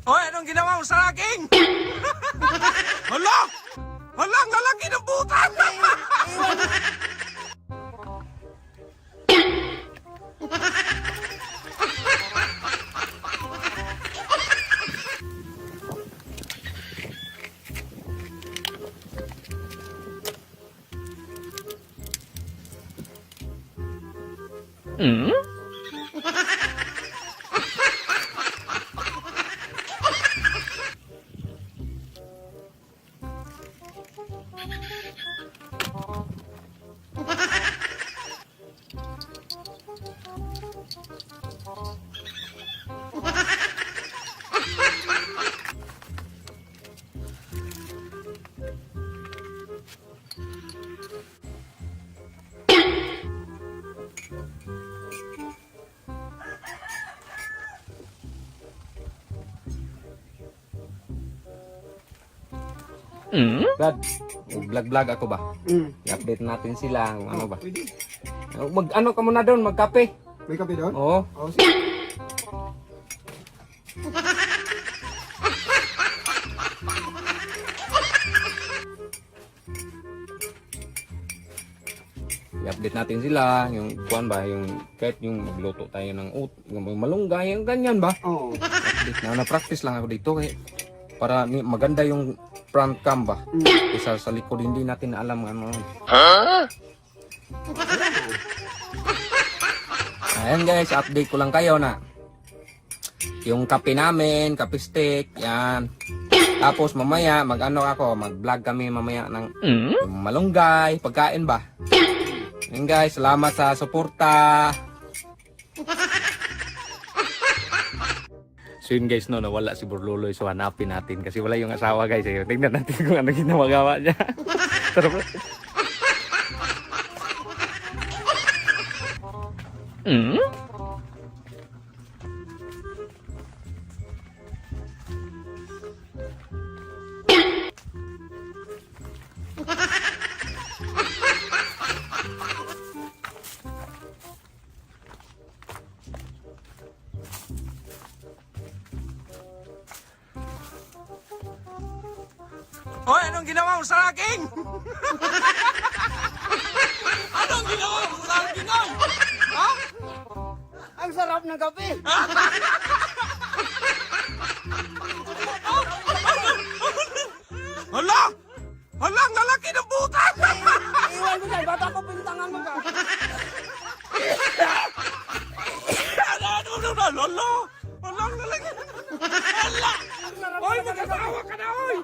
Hoy, anong ginawa mo sa akin? Hala! Hala, ang lalaki ng butas! Brad, vlog ako ba? I-update natin sila kung ano ba. Pwede. Ano ka muna doon, magkape. May kape doon? Oo. Oo, sige. I-update natin sila, yung kuan ba, yung kahit yung magluto tayo ng yung malunggay, yung ganyan ba? Oo. Update na practice lang ako dito para maganda yung front cam ba. Isa sa likod hindi natin alam ano. Ayan guys, update ko lang kayo na yung kape namin, kape stick, yan. Tapos mamaya mag-vlog kami mamaya ng yung malunggay, pagkain ba. Yan guys, salamat sa suporta. So yun guys, no, nawala si Burluloy. So hanapin natin kasi wala yung asawa guys. Tingnan natin kung ano ginagawa niya. Sarap. Hoy, anong ginawa mo sa akin? Anong ginawa mo sa akin? Ha? Ang sarap ng kape! Hala! Hala, ang lalaki ng butas! Iwan mo dyan, bata ko pintangan mo ka. Hala! Hala, ang lalaki! Hala! Hoy, mag-asawa ka na, hoy!